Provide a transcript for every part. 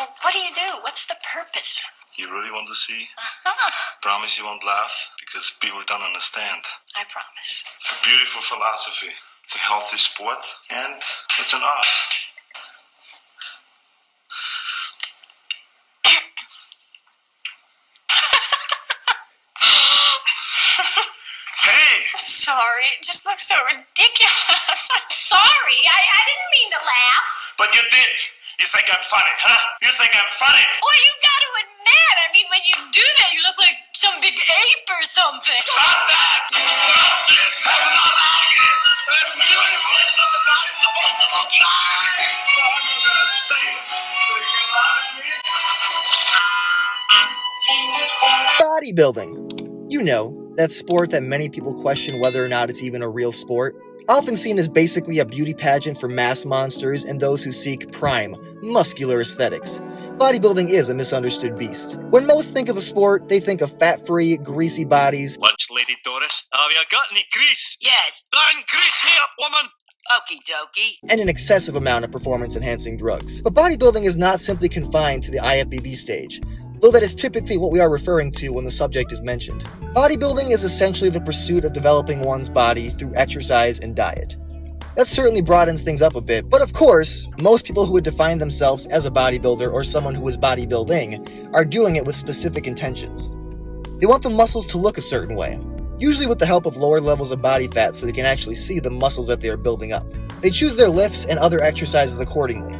Well, what do? What's the purpose? You really want to see? Uh-huh. Promise you won't laugh? Because people don't understand. I promise. It's a beautiful philosophy. It's a healthy sport, and it's an art. Hey! Sorry, it just looks so ridiculous. I'm sorry. I didn't mean to laugh. But you did. You think I'm funny, huh? You think I'm funny? Well, you got to admit, I mean, when you do that, you look like some big ape or something. Stop that! This has not like it! That's beautiful! It's what the body's supposed to look like! Bodybuilding. You know, that sport that many people question whether or not it's even a real sport. Often seen as basically a beauty pageant for mass monsters and those who seek prime, muscular aesthetics. Bodybuilding is a misunderstood beast. When most think of a sport, they think of fat-free, greasy bodies. Lunch, Lady Doris. Have you got any grease? Yes. Then grease me up, woman! Okie dokie. And an excessive amount of performance-enhancing drugs. But bodybuilding is not simply confined to the IFBB stage, though that is typically what we are referring to when the subject is mentioned. Bodybuilding is essentially the pursuit of developing one's body through exercise and diet. That certainly broadens things up a bit, but of course, most people who would define themselves as a bodybuilder or someone who is bodybuilding are doing it with specific intentions. They want the muscles to look a certain way, usually with the help of lower levels of body fat so they can actually see the muscles that they are building up. They choose their lifts and other exercises accordingly.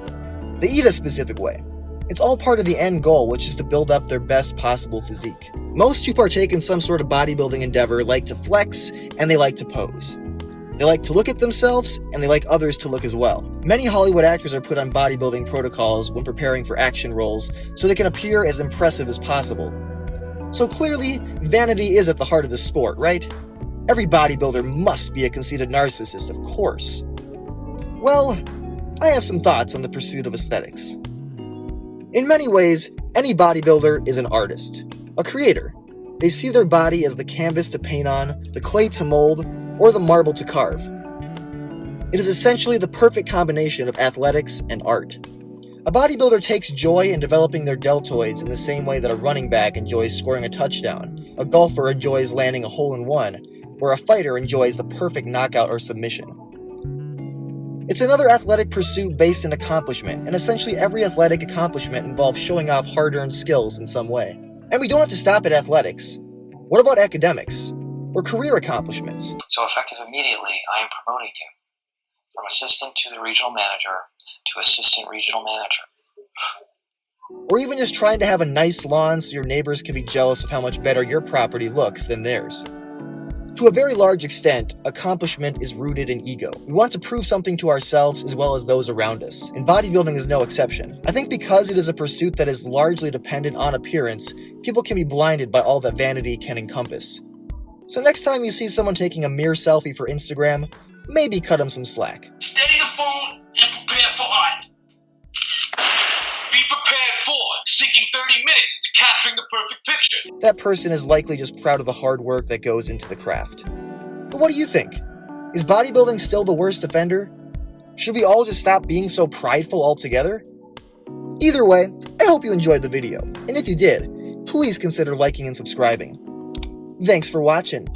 They eat a specific way. It's all part of the end goal, which is to build up their best possible physique. Most who partake in some sort of bodybuilding endeavor like to flex, and they like to pose. They like to look at themselves, and they like others to look as well. Many Hollywood actors are put on bodybuilding protocols when preparing for action roles, so they can appear as impressive as possible. So clearly, vanity is at the heart of the sport, right? Every bodybuilder must be a conceited narcissist, of course. Well, I have some thoughts on the pursuit of aesthetics. In many ways, any bodybuilder is an artist, a creator. They see their body as the canvas to paint on, the clay to mold, or the marble to carve. It is essentially the perfect combination of athletics and art. A bodybuilder takes joy in developing their deltoids in the same way that a running back enjoys scoring a touchdown, a golfer enjoys landing a hole-in-one, or a fighter enjoys the perfect knockout or submission. It's another athletic pursuit based in accomplishment, and essentially every athletic accomplishment involves showing off hard-earned skills in some way. And we don't have to stop at athletics. What about academics? Or career accomplishments? So effective immediately, I am promoting you from assistant to the regional manager to assistant regional manager. Or even just trying to have a nice lawn so your neighbors can be jealous of how much better your property looks than theirs. To a very large extent, accomplishment is rooted in ego. We want to prove something to ourselves as well as those around us, and bodybuilding is no exception. I think because it is a pursuit that is largely dependent on appearance, people can be blinded by all that vanity can encompass. So next time you see someone taking a mere selfie for Instagram, maybe cut them some slack. Steady the phone and prepare for art. Be prepared for sinking 30 minutes into capturing the perfect picture. That person is likely just proud of the hard work that goes into the craft. But what do you think? Is bodybuilding still the worst offender? Should we all just stop being so prideful altogether? Either way, I hope you enjoyed the video, and if you did, please consider liking and subscribing. Thanks for watching.